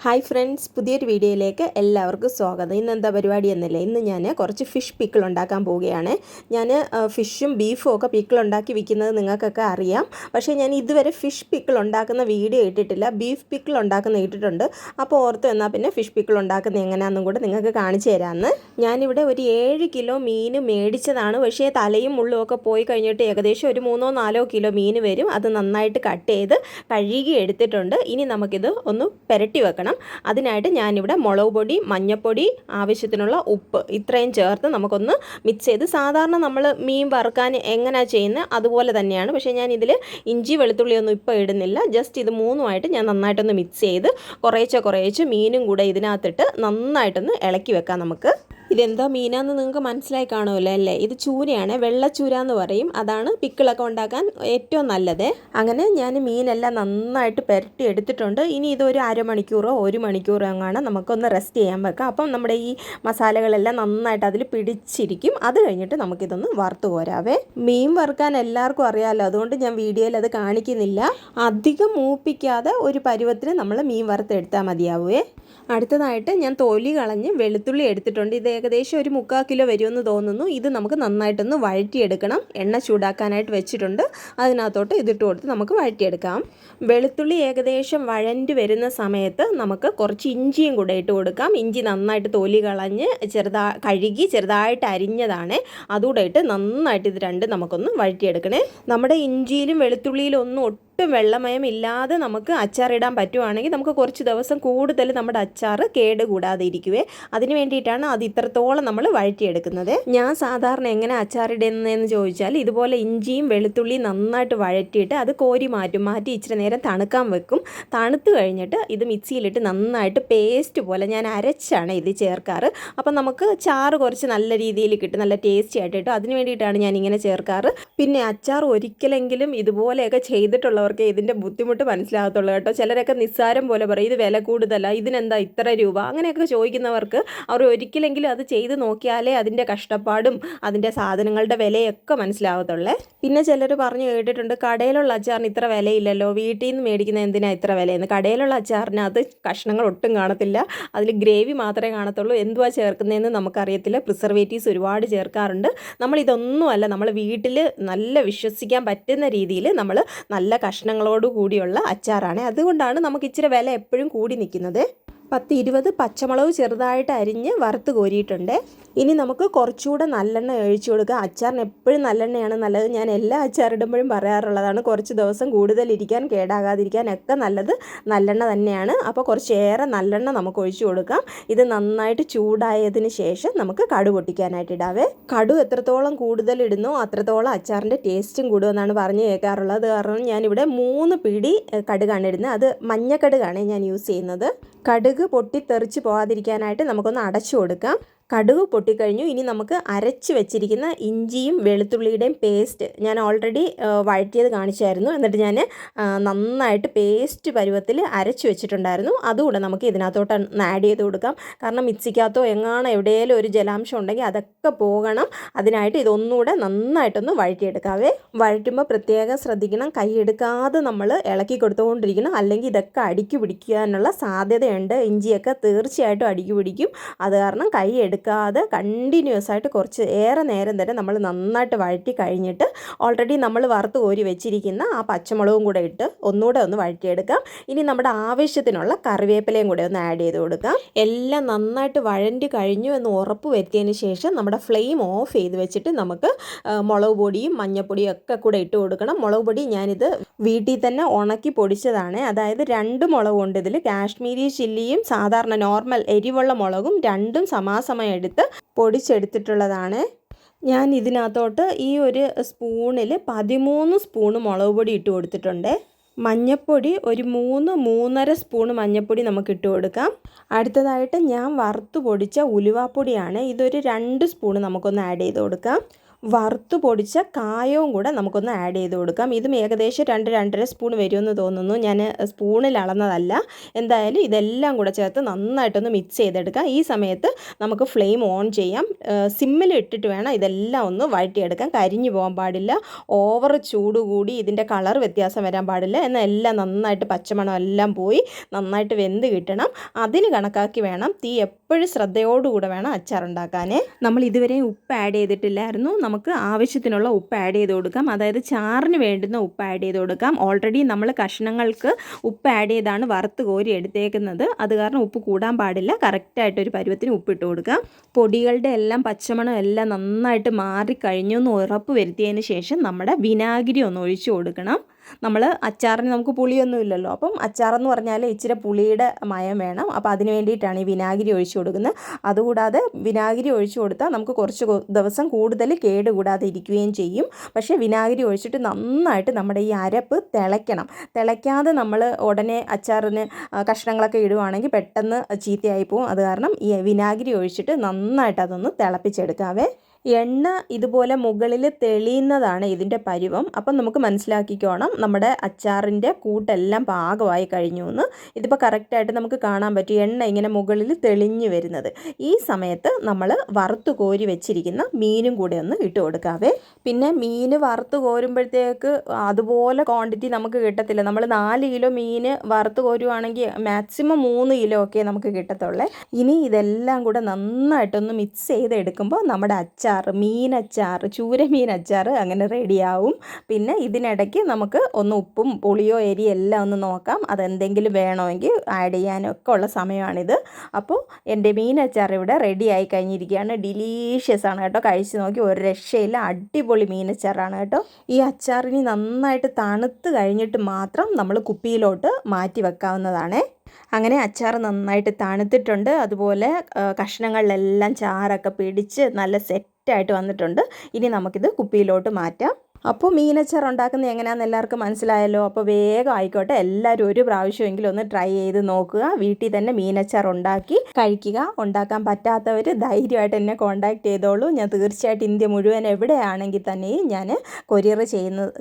Hi friends, പുതിയൊരു വീഡിയോയിലേക്ക് എല്ലാവർക്കും സ്വാഗതം. ഇന്ന് എന്താ പരിപാടി എന്നല്ലേ, ഇന്ന് ഞാൻ കുറച്ച് ഫിഷ് പിക്കിൾ ഉണ്ടാക്കാൻ പോവുകയാണ്. ഞാൻ ഫിഷും ബീഫും ഒക്കെ പിക്കിൾ ഉണ്ടാക്കി വിൽക്കുന്നത് നിങ്ങൾക്കൊക്കെ അറിയാം. പക്ഷേ ഞാൻ ഇതുവരെ ഫിഷ് പിക്കിൾ ഉണ്ടാക്കുന്ന വീഡിയോ ഇട്ടിട്ടില്ല. ബീഫ് പിക്കിൾ ഉണ്ടാക്കുന്ന ഇട്ടിട്ടുണ്ട്. അപ്പോൾ ഓർത്ത് എന്നാൽ പിന്നെ ഫിഷ് പിക്കിൾ ഉണ്ടാക്കുന്നത് എങ്ങനെയാണെന്നും കൂടെ നിങ്ങൾക്ക് കാണിച്ചു തരാമെന്ന്. ഞാനിവിടെ ഒരു 7 കിലോ മീൻ മേടിച്ചതാണ്. പക്ഷേ തലയും മുള്ളും ഒക്കെ പോയി കഴിഞ്ഞിട്ട് ഏകദേശം ഒരു 3-4 കിലോ മീൻ വരും. അത് നന്നായിട്ട് കട്ട് ചെയ്ത് കഴുകി എടുത്തിട്ടുണ്ട്. ഇനി നമുക്കിത് ഒന്ന് പുരട്ടി വെക്കണം. അതിനായിട്ട് ഞാനിവിടെ മുളക് പൊടി, മഞ്ഞൾപ്പൊടി, ആവശ്യത്തിനുള്ള ഉപ്പ് ഇത്രയും ചേർത്ത് നമുക്കൊന്ന് മിക്സ് ചെയ്ത്, സാധാരണ നമ്മൾ മീൻ വറുക്കാൻ എങ്ങനെയാണ് ചെയ്യുന്നത് അതുപോലെ തന്നെയാണ്. പക്ഷേ ഞാൻ ഇതിൽ ഇഞ്ചി വെളുത്തുള്ളിയൊന്നും ഇപ്പോൾ ഇടുന്നില്ല. ജസ്റ്റ് ഇത് മൂന്നുമായിട്ട് ഞാൻ നന്നായിട്ടൊന്ന് മിക്സ് ചെയ്ത് കുറേശ്ശെ മീനും കൂടെ ഇതിനകത്തിട്ട് നന്നായിട്ടൊന്ന് ഇളക്കി വെക്കാം നമുക്ക്. ഇതെന്താ മീനാന്ന് നിങ്ങൾക്ക് മനസ്സിലായി കാണുമല്ലോ അല്ലേ? ഇത് ചൂരയാണ്, വെള്ളച്ചൂര എന്ന് പറയും. അതാണ് പിക്കിളൊക്കെ ഉണ്ടാക്കാൻ ഏറ്റവും നല്ലത്. അങ്ങനെ ഞാൻ മീനെല്ലാം നന്നായിട്ട് പുരട്ടി എടുത്തിട്ടുണ്ട്. ഇനി ഇതൊരു അരമണിക്കൂറോ 1 മണിക്കൂറോ എങ്ങാണ് നമുക്കൊന്ന് റെസ്റ്റ് ചെയ്യാൻ വെക്കാം. അപ്പം നമ്മുടെ ഈ മസാലകളെല്ലാം നന്നായിട്ട് അതിൽ പിടിച്ചിരിക്കും. അത് കഴിഞ്ഞിട്ട് നമുക്കിതൊന്ന് വറുത്ത് കോരാവേ. മീൻ വറുക്കാൻ എല്ലാവർക്കും അറിയാമല്ലോ, അതുകൊണ്ട് ഞാൻ വീഡിയോയിൽ അത് കാണിക്കുന്നില്ല. അധികം മൂപ്പിക്കാതെ ഒരു പരുവത്തിന് നമ്മൾ മീൻ വറുത്തെടുത്താൽ മതിയാവുമേ. അടുത്തതായിട്ട് ഞാൻ തൊലി കളഞ്ഞ് വെളുത്തുള്ളി എടുത്തിട്ടുണ്ട്. ഇത് ഏകദേശം ഒരു 3/4 കിലോ വരുമെന്ന് തോന്നുന്നു. ഇത് നമുക്ക് നന്നായിട്ടൊന്ന് വഴറ്റിയെടുക്കണം. എണ്ണ ചൂടാക്കാനായിട്ട് വെച്ചിട്ടുണ്ട്. അതിനകത്തോട്ട് ഇതിട്ട് കൊടുത്ത് നമുക്ക് വഴറ്റിയെടുക്കാം. വെളുത്തുള്ളി ഏകദേശം വഴണ്ടി വരുന്ന സമയത്ത് നമുക്ക് കുറച്ച് ഇഞ്ചിയും കൂടെ ഇട്ട് കൊടുക്കാം. ഇഞ്ചി നന്നായിട്ട് തൊലി കളഞ്ഞ് കഴുകി ചെറുതായിട്ട് അരിഞ്ഞതാണ്. അതുകൂടെ ഇട്ട് നന്നായിട്ട് ഇത് രണ്ടും നമുക്കൊന്ന് വഴറ്റിയെടുക്കണേ. നമ്മുടെ ഇഞ്ചിയിലും വെളുത്തുള്ളിയിലും ഒന്നും വെള്ളമയം ഇല്ലാതെ നമുക്ക് അച്ചാറിടാൻ പറ്റുവാണെങ്കിൽ നമുക്ക് കുറച്ച് ദിവസം കൂടുതൽ നമ്മുടെ അച്ചാർ കേട് കൂടാതെ ഇരിക്കുവേ. അതിന് വേണ്ടിയിട്ടാണ് അത് ഇത്രത്തോളം നമ്മൾ വഴറ്റിയെടുക്കുന്നത്. ഞാൻ സാധാരണ എങ്ങനെ അച്ചാറിടുന്നതെന്ന് ചോദിച്ചാൽ, ഇതുപോലെ ഇഞ്ചിയും വെളുത്തുള്ളിയും നന്നായിട്ട് വഴറ്റിയിട്ട് അത് കോരി മാറ്റി ഇച്ചിരി നേരം തണുക്കാൻ വെക്കും. തണുത്ത് കഴിഞ്ഞിട്ട് ഇത് മിക്സിയിലിട്ട് നന്നായിട്ട് പേസ്റ്റ് പോലെ ഞാൻ അരച്ചാണ് ഇത് ചേർക്കാറ്. അപ്പം നമുക്ക് ചാറ് കുറച്ച് നല്ല രീതിയിൽ കിട്ടും, നല്ല ടേസ്റ്റി ആയിട്ട് കിട്ടും. അതിന് വേണ്ടിയിട്ടാണ് ഞാൻ ഇങ്ങനെ ചേർക്കാറ്. പിന്നെ അച്ചാർ ഒരിക്കലെങ്കിലും ഇതുപോലെയൊക്കെ ചെയ്തിട്ടുള്ളവർ ഇതിൻ്റെ ബുദ്ധിമുട്ട് മനസ്സിലാകത്തുള്ളൂ കേട്ടോ. ചിലരൊക്കെ നിസ്സാരം പോലെ പറയും, ഇത് വില കൂടുതലാണ്, ഇതിനെന്താ ഇത്ര രൂപ, അങ്ങനെയൊക്കെ ചോദിക്കുന്നവർക്ക് അവർ ഒരിക്കലെങ്കിലും അത് ചെയ്ത് നോക്കിയാലേ അതിൻ്റെ കഷ്ടപ്പാടും അതിൻ്റെ സാധനങ്ങളുടെ വിലയൊക്കെ മനസ്സിലാകത്തുള്ളേ. പിന്നെ ചിലർ പറഞ്ഞു കേട്ടിട്ടുണ്ട്, കടയിലുള്ള അച്ചാറിന് ഇത്ര വിലയില്ലല്ലോ, വീട്ടിൽ നിന്ന് മേടിക്കുന്ന എന്തിനാ ഇത്ര വിലയെന്ന്. കടയിലുള്ള അച്ചാറിന് അത് കഷ്ണങ്ങൾ ഒട്ടും കാണത്തില്ല, അതിൽ ഗ്രേവി മാത്രമേ കാണത്തുള്ളൂ. എന്തുവാ ചേർക്കുന്നതെന്ന് നമുക്കറിയത്തില്ല. പ്രിസർവേറ്റീവ്സ് ഒരുപാട് ചേർക്കാറുണ്ട്. നമ്മളിതൊന്നുമല്ല, നമ്മൾ വീട്ടിൽ നല്ല വിശ്വസിക്കാൻ പറ്റുന്ന രീതിയിൽ നമ്മൾ നല്ല കഷ്ണങ്ങളോട് കൂടിയുള്ള അച്ചാറാണ്. അതുകൊണ്ടാണ് നമുക്ക് ഇച്ചിരി വില എപ്പോഴും കൂടി നിൽക്കുന്നത്. 10-20 പച്ചമുളക് ചെറുതായിട്ട് അരിഞ്ഞ് വറുത്ത് കോരിയിട്ടുണ്ട്. ഇനി നമുക്ക് കുറച്ചുകൂടെ നല്ലെണ്ണ ഒഴിച്ചു കൊടുക്കുക. അച്ചാറിന് എപ്പോഴും നല്ലെണ്ണയാണ് നല്ലത്. ഞാൻ എല്ലാ അച്ചാറിടുമ്പോഴും പറയാറുള്ളതാണ്, കുറച്ച് ദിവസം കൂടുതലിരിക്കാൻ കേടാകാതിരിക്കാൻ ഒക്കെ നല്ലത് നല്ലെണ്ണ തന്നെയാണ്. അപ്പോൾ കുറച്ചേറെ നല്ലെണ്ണ നമുക്ക് ഒഴിച്ചു കൊടുക്കാം. ഇത് നന്നായിട്ട് ചൂടായതിന് ശേഷം നമുക്ക് കടുക് പൊട്ടിക്കാനായിട്ട് ഇടാവേ. കടുക് എത്രത്തോളം കൂടുതൽ ഇടുന്നോ അത്രത്തോളം അച്ചാറിൻ്റെ ടേസ്റ്റും കൂടുമെന്നാണ് പറഞ്ഞു കേൾക്കാറുള്ളത്. കാരണം ഞാനിവിടെ 3 പിടി കടുകാണ് ഇടുന്നത്. അത് മഞ്ഞക്കടുകാണ് ഞാൻ യൂസ് ചെയ്യുന്നത്. കടുക് പൊട്ടിത്തെറിച്ച് പോകാതിരിക്കാനായിട്ട് നമുക്കൊന്ന് അടച്ചു കൊടുക്കാം. കടുക് പൊട്ടിക്കഴിഞ്ഞു. ഇനി നമുക്ക് അരച്ച് വെച്ചിരിക്കുന്ന ഇഞ്ചിയും വെളുത്തുള്ളിയുടെയും പേസ്റ്റ് ഞാൻ ഓൾറെഡി വഴറ്റിയത് കാണിച്ചായിരുന്നു. എന്നിട്ട് ഞാൻ നന്നായിട്ട് പേസ്റ്റ് പരുവത്തിൽ അരച്ച് വെച്ചിട്ടുണ്ടായിരുന്നു. അതുകൂടെ നമുക്ക് ഇതിനകത്തോട്ട് ആഡ് ചെയ്ത് കൊടുക്കാം. കാരണം മിക്സിക്കകത്തോ എവിടെയെങ്കിലും ഒരു ജലാംശം ഉണ്ടെങ്കിൽ അതൊക്കെ പോകണം. അതിനായിട്ട് ഇതൊന്നുകൂടെ നന്നായിട്ടൊന്ന് വഴറ്റിയെടുക്കാവേ. വഴറ്റുമ്പോൾ പ്രത്യേകം ശ്രദ്ധിക്കണം, കൈ എടുക്കാതെ നമ്മൾ ഇളക്കി കൊടുത്തുകൊണ്ടിരിക്കണം. അല്ലെങ്കിൽ ഇതൊക്കെ അടുക്കി പിടിക്കാനുള്ള സാധ്യതയുണ്ട്. ഇഞ്ചിയൊക്കെ തീർച്ചയായിട്ടും അടുക്കി പിടിക്കും. അത് കാരണം കൈ എടുക്കാതെ കണ്ടിന്യൂസ് ആയിട്ട് കുറച്ച് ഏറെ നേരം തന്നെ നമ്മൾ നന്നായിട്ട് വഴറ്റി കഴിഞ്ഞിട്ട് ഓൾറെഡി നമ്മൾ വറുത്ത് കോരി വെച്ചിരിക്കുന്ന ആ പച്ചമുളകും കൂടെ ഇട്ട് ഒന്നുകൂടെ ഒന്ന് വഴറ്റിയെടുക്കാം. ഇനി നമ്മുടെ ആവശ്യത്തിനുള്ള കറിവേപ്പിലയും കൂടെ ഒന്ന് ആഡ് ചെയ്ത് കൊടുക്കാം. എല്ലാം നന്നായിട്ട് വഴറ്റി കഴിഞ്ഞു എന്ന് ഉറപ്പ് വരുത്തിയതിന് ശേഷം നമ്മുടെ ഫ്ലെയിം ഓഫ് ചെയ്ത് വെച്ചിട്ട് നമുക്ക് മുളക് പൊടിയും മഞ്ഞൾപ്പൊടിയും ഒക്കെ കൂടെ ഇട്ട് കൊടുക്കണം. മുളക് പൊടി ഞാനിത് വീട്ടിൽ തന്നെ ഉണക്കി പൊടിച്ചതാണ്. അതായത് 2 മുളകുണ്ട് ഇതിൽ. കാശ്മീരി ചില്ലിയും സാധാരണ നോർമൽ എരിവുള്ള മുളകും രണ്ടും സമാസമായി എടുത്ത് പൊടിച്ചെടുത്തിട്ടുള്ളതാണ്. ഞാൻ ഇതിനകത്തോട്ട് ഈ ഒരു സ്പൂണിൽ 13 സ്പൂണ് മുളക് പൊടി ഇട്ട് കൊടുത്തിട്ടുണ്ട്. മഞ്ഞൾപ്പൊടി ഒരു 3-3.5 സ്പൂണ് മഞ്ഞൾപ്പൊടി നമുക്ക് ഇട്ട് കൊടുക്കാം. അടുത്തതായിട്ട് ഞാൻ വറുത്ത് പൊടിച്ച ഉലുവാപ്പൊടിയാണ്. ഇതൊരു 2 സ്പൂണ് നമുക്കൊന്ന് ആഡ് ചെയ്ത് കൊടുക്കാം. വറുത്ത് പൊടിച്ച കായവും കൂടെ നമുക്കൊന്ന് ആഡ് ചെയ്ത് കൊടുക്കാം. ഇതും ഏകദേശം 2-2.5 സ്പൂൺ വരുമെന്ന് തോന്നുന്നു. ഞാൻ സ്പൂണിൽ അളന്നതല്ല. എന്തായാലും ഇതെല്ലാം കൂടെ ചേർത്ത് നന്നായിട്ടൊന്ന് മിക്സ് ചെയ്തെടുക്കാം. ഈ സമയത്ത് നമുക്ക് ഫ്ലെയിം ഓൺ ചെയ്യാം. സിമ്മിൽ ഇട്ടിട്ട് വേണം ഇതെല്ലാം ഒന്ന് വഴറ്റിയെടുക്കാൻ. കരിഞ്ഞു പോകാൻ പാടില്ല. ഓവർ ചൂട് കൂടി ഇതിൻ്റെ കളർ വ്യത്യാസം വരാൻ പാടില്ല. എന്നാൽ എല്ലാം നന്നായിട്ട് പച്ചമണം എല്ലാം പോയി നന്നായിട്ട് വെന്ത് കിട്ടണം. അതിന് കണക്കാക്കി വേണം, തീ എപ്പോഴും ശ്രദ്ധയോടുകൂടെ വേണം അച്ചാറുണ്ടാക്കാൻ. നമ്മൾ ഇതുവരെയും ഉപ്പ് ആഡ് ചെയ്തിട്ടില്ലായിരുന്നു. നമുക്ക് ആവശ്യത്തിനുള്ള ഉപ്പ് ആഡ് ചെയ്ത് കൊടുക്കാം. അതായത് ചാറിന് വേണ്ടുന്ന ഉപ്പ് ആഡ് ചെയ്ത് കൊടുക്കാം. ഓൾറെഡി നമ്മൾ കഷ്ണങ്ങൾക്ക് ഉപ്പ് ആഡ് ചെയ്താണ് വറുത്ത് കോരി എടുത്തേക്കുന്നത്. അത് കാരണം ഉപ്പ് കൂടാൻ പാടില്ല. കറക്റ്റായിട്ടൊരു പരുവത്തിന് ഉപ്പിട്ട് കൊടുക്കാം. പൊടികളുടെ എല്ലാം പച്ചമണം എല്ലാം നന്നായിട്ട് മാറിക്കഴിഞ്ഞു എന്ന് ഉറപ്പ് വരുത്തിയതിന് ശേഷം നമ്മുടെ വിനാഗിരി ഒന്ന് ഒഴിച്ചു കൊടുക്കണം. നമ്മൾ അച്ചാറിന് നമുക്ക് പുളിയൊന്നും ഇല്ലല്ലോ. അപ്പം അച്ചാറെന്ന് പറഞ്ഞാൽ ഇച്ചിരി പുളിയുടെ മയം വേണം. അപ്പോൾ അതിന് വേണ്ടിയിട്ടാണ് ഈ വിനാഗിരി ഒഴിച്ചു കൊടുക്കുന്നത്. അതുകൂടാതെ വിനാഗിരി ഒഴിച്ചു കൊടുത്താൽ നമുക്ക് കുറച്ച് ദിവസം കൂടുതൽ കേടുകൂടാതെ ഇരിക്കുകയും ചെയ്യും. പക്ഷേ വിനാഗിരി ഒഴിച്ചിട്ട് നന്നായിട്ട് നമ്മുടെ ഈ അരപ്പ് തിളയ്ക്കണം. തിളയ്ക്കാതെ നമ്മൾ ഉടനെ അച്ചാറിന് കഷ്ണങ്ങളൊക്കെ ഇടുവാണെങ്കിൽ പെട്ടെന്ന് ചീത്തയായി പോകും. അത് കാരണം ഈ വിനാഗിരി ഒഴിച്ചിട്ട് നന്നായിട്ട് അതൊന്ന് തിളപ്പിച്ചെടുക്കാവേ. എണ്ണ ഇതുപോലെ മുകളിൽ തെളിയുന്നതാണ് ഇതിൻ്റെ പരുവം. അപ്പം നമുക്ക് മനസ്സിലാക്കിക്കോണം നമ്മുടെ അച്ചാറിൻ്റെ കൂട്ടെല്ലാം പാകമായി കഴിഞ്ഞു എന്ന്. ഇതിപ്പോൾ കറക്റ്റായിട്ട് നമുക്ക് കാണാൻ പറ്റും, എണ്ണ ഇങ്ങനെ മുകളിൽ തെളിഞ്ഞു വരുന്നത്. ഈ സമയത്ത് നമ്മൾ വറുത്ത് കോരി വെച്ചിരിക്കുന്ന മീനും കൂടെ ഒന്ന് ഇട്ട് കൊടുക്കാവേ. പിന്നെ മീൻ വറുത്ത് കോരുമ്പോഴത്തേക്ക് അതുപോലെ ക്വാണ്ടിറ്റി നമുക്ക് കിട്ടത്തില്ല. നമ്മൾ 4 കിലോ മീൻ വറുത്ത് കോരുവാണെങ്കിൽ മാക്സിമം 3 കിലോ ഒക്കെ നമുക്ക് കിട്ടത്തുള്ളേ. ഇനി ഇതെല്ലാം കൂടെ നന്നായിട്ടൊന്ന് മിക്സ് ചെയ്തെടുക്കുമ്പോൾ നമ്മുടെ മീനച്ചാർ, ചൂരമീൻ അച്ചാർ അങ്ങനെ റെഡിയാവും. പിന്നെ ഇതിനിടയ്ക്ക് നമുക്ക് ഒന്ന് ഉപ്പും പുളിയോ എരിയോ എല്ലാം ഒന്ന് നോക്കാം. അതെന്തെങ്കിലും വേണമെങ്കിൽ ആഡ് ചെയ്യാനൊക്കെ ഉള്ള സമയമാണിത്. അപ്പോൾ എൻ്റെ മീനച്ചാർ ഇവിടെ റെഡിയായി കഴിഞ്ഞിരിക്കുകയാണ്. ഡിലീഷ്യസ് ആണ് കേട്ടോ. കഴിച്ച് നോക്കി ഒരു രക്ഷയില്ല. അടിപൊളി മീനച്ചാറാണ് കേട്ടോ. ഈ അച്ചാറിന് നന്നായിട്ട് തണുത്ത് കഴിഞ്ഞിട്ട് മാത്രം നമ്മൾ കുപ്പിയിലോട്ട് മാറ്റി വെക്കാവുന്നതാണ്. അങ്ങനെ അച്ചാർ നന്നായിട്ട് തണുത്തിട്ടുണ്ട്. അതുപോലെ കഷ്ണങ്ങളിലെല്ലാം ചാറൊക്കെ പിടിച്ച് നല്ല സെറ്റായിട്ട് വന്നിട്ടുണ്ട്. ഇനി നമുക്കിത് കുപ്പിയിലോട്ട് മാറ്റാം. അപ്പോൾ മീനച്ചാർ ഉണ്ടാക്കുന്നത് എങ്ങനെയാണെന്ന് എല്ലാവർക്കും മനസ്സിലായല്ലോ. അപ്പോൾ വേഗം ആയിക്കോട്ടെ, എല്ലാവരും ഒരു പ്രാവശ്യമെങ്കിലും ഒന്ന് ട്രൈ ചെയ്ത് നോക്കുക. വീട്ടിൽ തന്നെ മീനച്ചാർ ഉണ്ടാക്കി കഴിക്കുക. ഉണ്ടാക്കാൻ പറ്റാത്തവർ ധൈര്യമായിട്ട് എന്നെ കോൺടാക്ട് ചെയ്തോളൂ. ഞാൻ തീർച്ചയായിട്ടും ഇന്ത്യ മുഴുവൻ എവിടെയാണെങ്കിൽ തന്നെയും ഞാൻ കൊറിയർ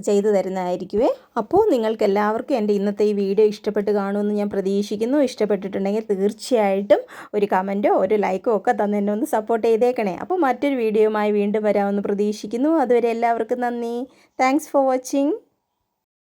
ചെയ്തു തരുന്നതായിരിക്കുമേ. അപ്പോൾ നിങ്ങൾക്ക് എല്ലാവർക്കും എൻ്റെ ഇന്നത്തെ ഈ വീഡിയോ ഇഷ്ടപ്പെട്ട് കാണുമെന്ന് ഞാൻ പ്രതീക്ഷിക്കുന്നു. ഇഷ്ടപ്പെട്ടിട്ടുണ്ടെങ്കിൽ തീർച്ചയായിട്ടും ഒരു കമൻറ്റോ ഒരു ലൈക്കോ ഒക്കെ തന്നെ എന്നെ ഒന്ന് സപ്പോർട്ട് ചെയ്തേക്കണേ. അപ്പോൾ മറ്റൊരു വീഡിയോയുമായി വീണ്ടും വരാമെന്ന് പ്രതീക്ഷിക്കുന്നു. അതുവരെ എല്ലാവർക്കും നന്ദി. Thanks for watching.